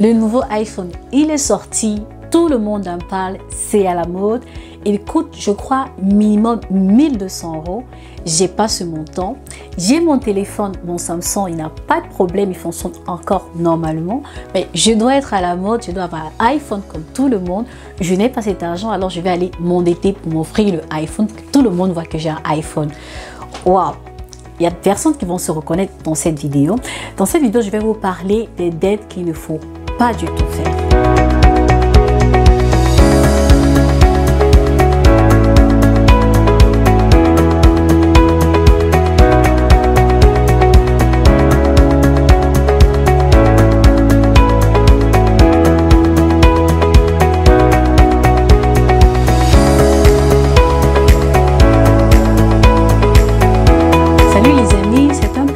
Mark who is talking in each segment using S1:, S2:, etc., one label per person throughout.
S1: Le nouveau iPhone, il est sorti, tout le monde en parle, c'est à la mode. Il coûte, je crois, minimum 1200 €. J'ai pas ce montant. J'ai mon téléphone, mon Samsung, il n'a pas de problème, il fonctionne encore normalement. Mais je dois être à la mode, je dois avoir un iPhone comme tout le monde. Je n'ai pas cet argent, alors je vais aller m'endetter pour m'offrir le iPhone. Que tout le monde voit que j'ai un iPhone. Waouh! Il y a des personnes qui vont se reconnaître dans cette vidéo. Dans cette vidéo, je vais vous parler des dettes qu'il ne faut pas du tout faire.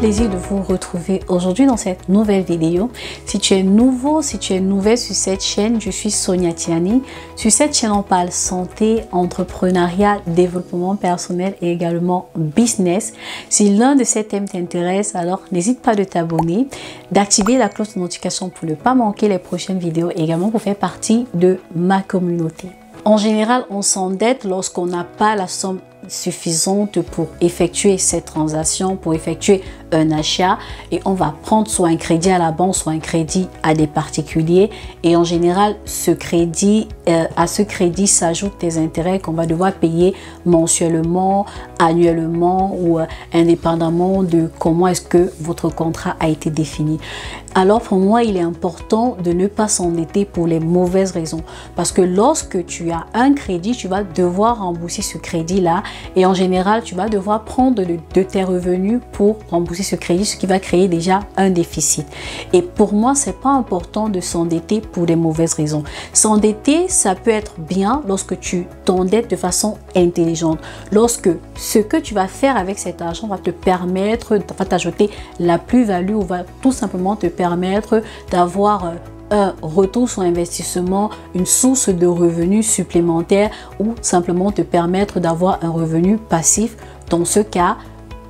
S1: De vous retrouver aujourd'hui dans cette nouvelle vidéo. Si tu es nouveau, si tu es nouvelle sur cette chaîne, je suis Sonia Tiani. Sur cette chaîne, on parle santé, entrepreneuriat, développement personnel et également business. Si l'un de ces thèmes t'intéresse, alors n'hésite pas de t'abonner, d'activer la cloche de notification pour ne pas manquer les prochaines vidéos et également pour faire partie de ma communauté. En général, on s'endette lorsqu'on n'a pas la somme suffisante pour effectuer cette transaction, pour effectuer un achat, et on va prendre soit un crédit à la banque, soit un crédit à des particuliers, et en général ce crédit, à ce crédit s'ajoutent des intérêts qu'on va devoir payer mensuellement, annuellement ou indépendamment de comment est-ce que votre contrat a été défini. Alors pour moi, il est important de ne pas s'endetter pour les mauvaises raisons, parce que lorsque tu as un crédit, tu vas devoir rembourser ce crédit là, et en général tu vas devoir prendre de tes revenus pour rembourser ce crédit, ce qui va créer déjà un déficit. Et pour moi, c'est pas important de s'endetter pour des mauvaises raisons. S'endetter, ça peut être bien lorsque tu t'endettes de façon intelligente, lorsque ce que tu vas faire avec cet argent va te permettre, va t'ajouter la plus-value ou va tout simplement te permettre d'avoir un retour sur investissement, une source de revenus supplémentaires ou simplement te permettre d'avoir un revenu passif. Dans ce cas,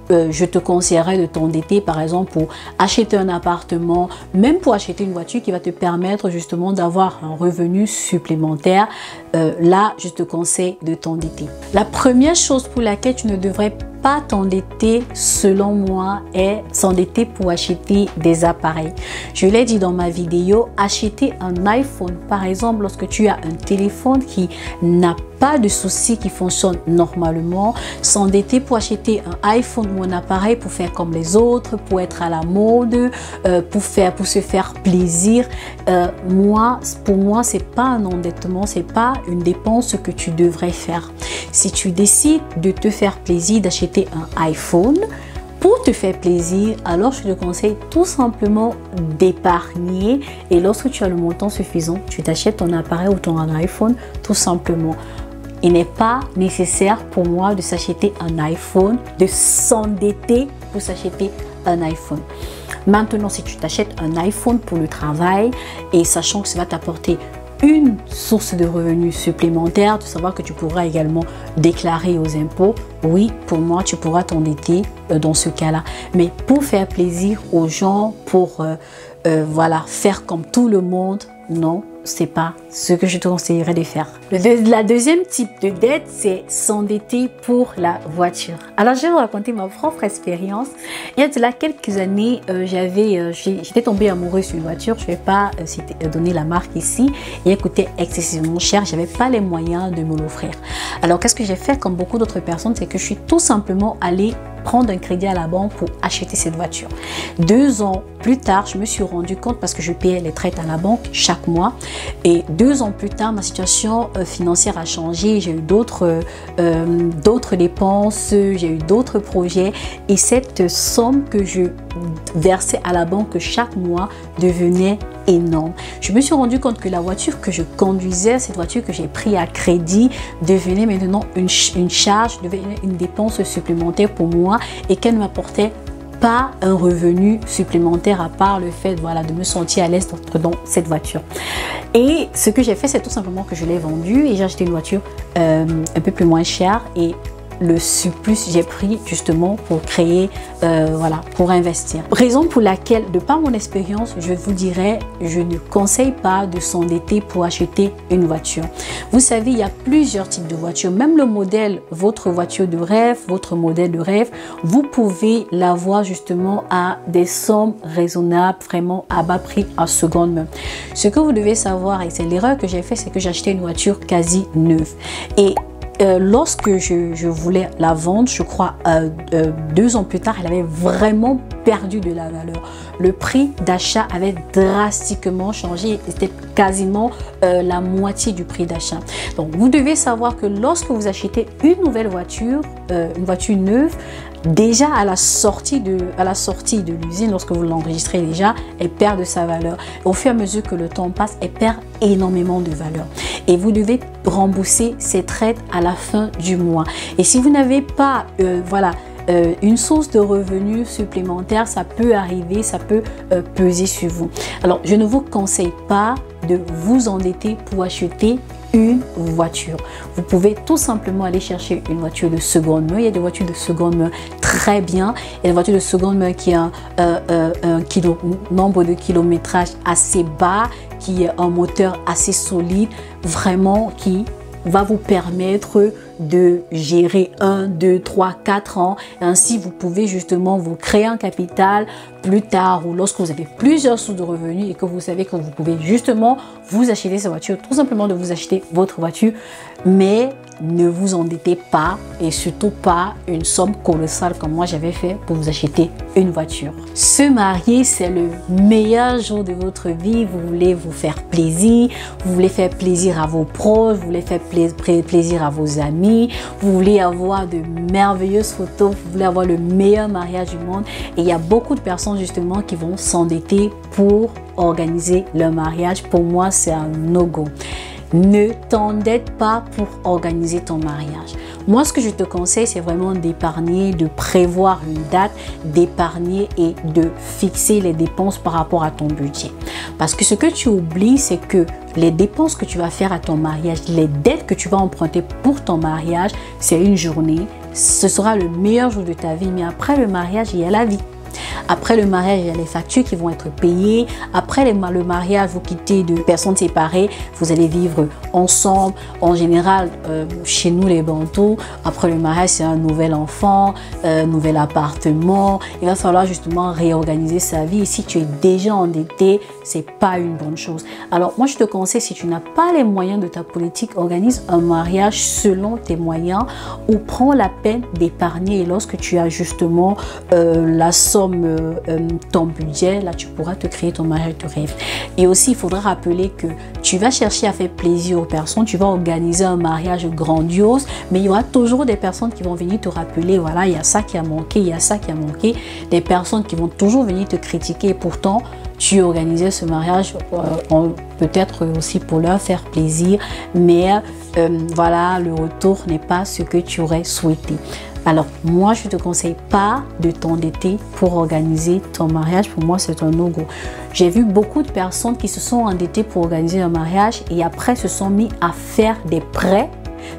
S1: je te conseillerais de t'endetter par exemple pour acheter un appartement, même pour acheter une voiture qui va te permettre justement d'avoir un revenu supplémentaire. Là, je te conseille de t'endetter. La première chose pour laquelle tu ne devrais pas t'endetter, selon moi, est s'endetter pour acheter des appareils. Je l'ai dit dans ma vidéo, acheter un iPhone, par exemple, lorsque tu as un téléphone qui n'a pas de soucis, qui fonctionne normalement, s'endetter pour acheter un iPhone ou un appareil pour faire comme les autres, pour être à la mode, pour se faire plaisir. Pour moi, c'est pas un endettement, c'est pas une dépense que tu devrais faire. Si tu décides de te faire plaisir, d'acheter un iPhone pour te faire plaisir, alors je te conseille tout simplement d'épargner, et lorsque tu as le montant suffisant, tu t'achètes ton appareil ou ton iPhone tout simplement. Il n'est pas nécessaire pour moi de s'acheter un iPhone, de s'endetter pour s'acheter un iPhone. Maintenant, si tu t'achètes un iPhone pour le travail et sachant que ça va t'apporter une source de revenus supplémentaire, de savoir que tu pourras également déclarer aux impôts, oui, pour moi, tu pourras t'endetter dans ce cas-là. Mais pour faire plaisir aux gens, pour voilà, faire comme tout le monde, non, c'est pas ce que je te conseillerais de faire. La deuxième type de dette, c'est s'endetter pour la voiture. Alors, je vais vous raconter ma propre expérience. Il y a de là quelques années, j'étais tombée amoureuse sur une voiture. Je ne vais pas donner la marque ici. Et elle coûtait excessivement cher. Je n'avais pas les moyens de me l'offrir. Alors, qu'est-ce que j'ai fait comme beaucoup d'autres personnes? C'est que je suis tout simplement allée prendre un crédit à la banque pour acheter cette voiture. 2 ans plus tard, je me suis rendu compte, parce que je payais les traites à la banque chaque mois, et 2 ans plus tard, ma situation financière a changé. J'ai eu d'autres dépenses, j'ai eu d'autres projets, et cette somme que je versais à la banque chaque mois devenait énorme. Je me suis rendu compte que la voiture que je conduisais, cette voiture que j'ai pris à crédit, devenait maintenant une charge, devenait une dépense supplémentaire pour moi, et qu'elle ne m'apportait pas un revenu supplémentaire à part le fait, voilà, de me sentir à l'aise dans cette voiture. Et ce que j'ai fait, c'est tout simplement que je l'ai vendue et j'ai acheté une voiture un peu plus moins chère, et le surplus, j'ai pris justement pour créer, voilà, pour investir. Raison pour laquelle, de par mon expérience, je vous dirais, je ne conseille pas de s'endetter pour acheter une voiture. Vous savez, il y a plusieurs types de voitures. Même le modèle, votre voiture de rêve, votre modèle de rêve, vous pouvez l'avoir justement à des sommes raisonnables, vraiment à bas prix, en seconde main. Ce que vous devez savoir, et c'est l'erreur que j'ai fait, c'est que j'ai acheté une voiture quasi neuve. Et lorsque je voulais la vendre, je crois 2 ans plus tard, elle avait vraiment perdu de la valeur. Le prix d'achat avait drastiquement changé. C'était quasiment la moitié du prix d'achat. Donc, vous devez savoir que lorsque vous achetez une nouvelle voiture, une voiture neuve, déjà à la sortie de l'usine, lorsque vous l'enregistrez déjà, elle perd de sa valeur. Au fur et à mesure que le temps passe, elle perd énormément de valeur. Et vous devez rembourser cette aide à la fin du mois. Et si vous n'avez pas, voilà, une source de revenus supplémentaire, ça peut arriver, ça peut peser sur vous. Alors, je ne vous conseille pas de vous endetter pour acheter une voiture. Vous pouvez tout simplement aller chercher une voiture de seconde main. Il y a des voitures de seconde main très bien. Il y a des voitures de seconde main qui ont un nombre de kilométrage assez bas, qui a un moteur assez solide, vraiment qui va vous permettre de gérer 1, 2, 3, 4 ans. Ainsi, vous pouvez justement vous créer un capital plus tard ou lorsque vous avez plusieurs sources de revenus et que vous savez que vous pouvez justement vous acheter cette voiture, tout simplement de vous acheter votre voiture, mais ne vous endettez pas et surtout pas une somme colossale comme moi j'avais fait pour vous acheter une voiture. Se marier, c'est le meilleur jour de votre vie. Vous voulez vous faire plaisir, vous voulez faire plaisir à vos proches, vous voulez faire plaisir à vos amis, vous voulez avoir de merveilleuses photos, vous voulez avoir le meilleur mariage du monde. Et il y a beaucoup de personnes justement qui vont s'endetter pour organiser leur mariage. Pour moi, c'est un no-go. Ne t'endette pas pour organiser ton mariage. Moi, ce que je te conseille, c'est vraiment d'épargner, de prévoir une date, d'épargner et de fixer les dépenses par rapport à ton budget. Parce que ce que tu oublies, c'est que les dépenses que tu vas faire à ton mariage, les dettes que tu vas emprunter pour ton mariage, c'est une journée. Ce sera le meilleur jour de ta vie. Mais après le mariage, il y a la vie. Après le mariage, il y a les factures qui vont être payées. Après le mariage, vous quittez de personnes séparées, vous allez vivre ensemble. En général, chez nous les Bantous, après le mariage, c'est un nouvel enfant, un nouvel appartement. Il va falloir justement réorganiser sa vie. Et si tu es déjà endetté, c'est pas une bonne chose. Alors moi, je te conseille, si tu n'as pas les moyens de ta politique, organise un mariage selon tes moyens ou prends la peine d'épargner. Et lorsque tu as justement la somme, ton budget, là tu pourras te créer ton mariage de rêve. Et aussi, il faudra rappeler que tu vas chercher à faire plaisir aux personnes, tu vas organiser un mariage grandiose, mais il y aura toujours des personnes qui vont venir te rappeler, voilà, il y a ça qui a manqué, il y a ça qui a manqué, des personnes qui vont toujours venir te critiquer. Et pourtant, tu organisais ce mariage peut-être aussi pour leur faire plaisir, mais voilà, le retour n'est pas ce que tu aurais souhaité. Alors, moi, je ne te conseille pas de t'endetter pour organiser ton mariage. Pour moi, c'est un no-go. J'ai vu beaucoup de personnes qui se sont endettées pour organiser un mariage et après se sont mis à faire des prêts,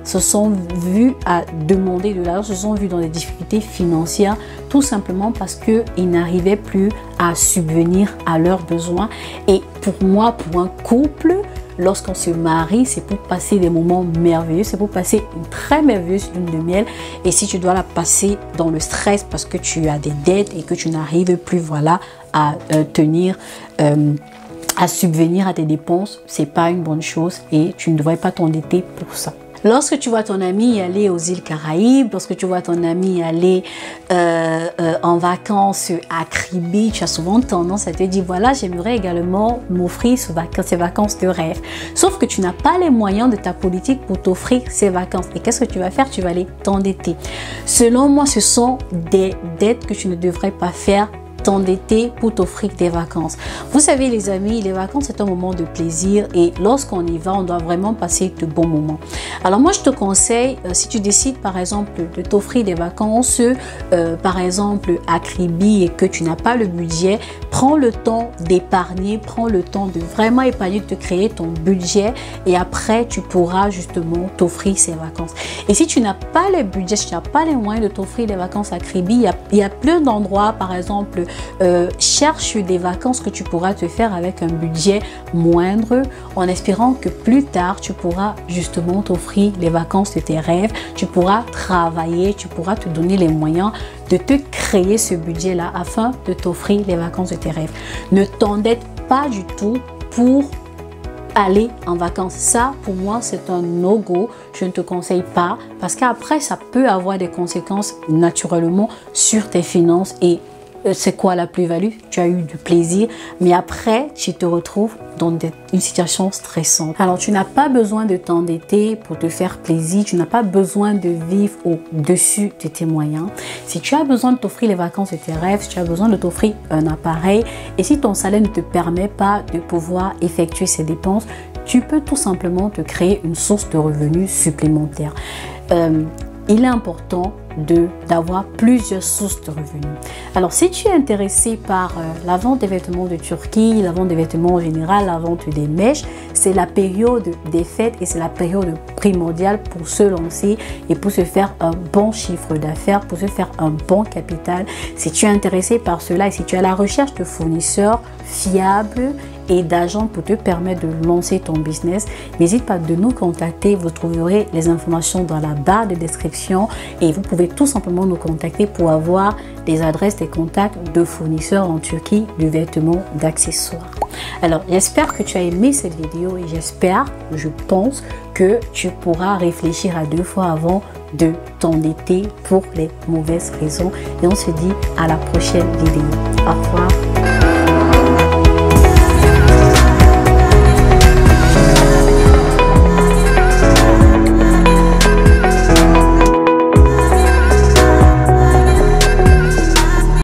S1: se sont vus à demander de l'argent, se sont vus dans des difficultés financières, tout simplement parce qu'ils n'arrivaient plus à subvenir à leurs besoins. Et pour moi, pour un couple, lorsqu'on se marie, c'est pour passer des moments merveilleux, c'est pour passer une très merveilleuse lune de miel. Et si tu dois la passer dans le stress parce que tu as des dettes et que tu n'arrives plus, voilà, à à subvenir à tes dépenses, c'est pas une bonne chose et tu ne devrais pas t'endetter pour ça. Lorsque tu vois ton ami aller aux îles Caraïbes, lorsque tu vois ton ami aller en vacances à Kribi, tu as souvent tendance à te dire, voilà, j'aimerais également m'offrir ces vacances de rêve. Sauf que tu n'as pas les moyens de ta politique pour t'offrir ces vacances. Et qu'est-ce que tu vas faire? Tu vas aller t'endetter. Selon moi, ce sont des dettes que tu ne devrais pas faire, t'endetter pour t'offrir des vacances. Vous savez les amis, les vacances c'est un moment de plaisir et lorsqu'on y va, on doit vraiment passer de bons moments. Alors moi je te conseille, si tu décides par exemple de t'offrir des vacances, par exemple à Kribi et que tu n'as pas le budget, prends le temps d'épargner, prends le temps de vraiment épargner, de te créer ton budget et après tu pourras justement t'offrir ces vacances. Et si tu n'as pas le budget, si tu n'as pas les moyens de t'offrir des vacances à crédit, il y a plein d'endroits, par exemple, cherche des vacances que tu pourras te faire avec un budget moindre en espérant que plus tard tu pourras justement t'offrir les vacances de tes rêves, tu pourras travailler, tu pourras te donner les moyens de te créer ce budget-là afin de t'offrir les vacances de tes rêves. Ne t'endette pas du tout pour aller en vacances. Ça, pour moi, c'est un no-go. Je ne te conseille pas parce qu'après, ça peut avoir des conséquences naturellement sur tes finances et c'est quoi la plus-value? Tu as eu du plaisir, mais après, tu te retrouves dans une situation stressante. Alors, tu n'as pas besoin de t'endetter pour te faire plaisir. Tu n'as pas besoin de vivre au-dessus de tes moyens. Si tu as besoin de t'offrir les vacances de tes rêves, si tu as besoin de t'offrir un appareil, et si ton salaire ne te permet pas de pouvoir effectuer ces dépenses, tu peux tout simplement te créer une source de revenus supplémentaire. Il est important d'avoir plusieurs sources de revenus. Alors, si tu es intéressé par la vente des vêtements de Turquie, la vente des vêtements en général, la vente des mèches, c'est la période des fêtes et c'est la période primordiale pour se lancer et pour se faire un bon chiffre d'affaires, pour se faire un bon capital. Si tu es intéressé par cela et si tu es à la recherche de fournisseurs fiables et d'agents pour te permettre de lancer ton business, n'hésite pas de nous contacter. Vous trouverez les informations dans la barre de description et vous pouvez tout simplement nous contacter pour avoir des adresses, des contacts de fournisseurs en Turquie de vêtements, d'accessoires. Alors, j'espère que tu as aimé cette vidéo et j'espère, je pense que tu pourras réfléchir à 2 fois avant de t'endetter pour les mauvaises raisons. Et on se dit à la prochaine vidéo. Au revoir.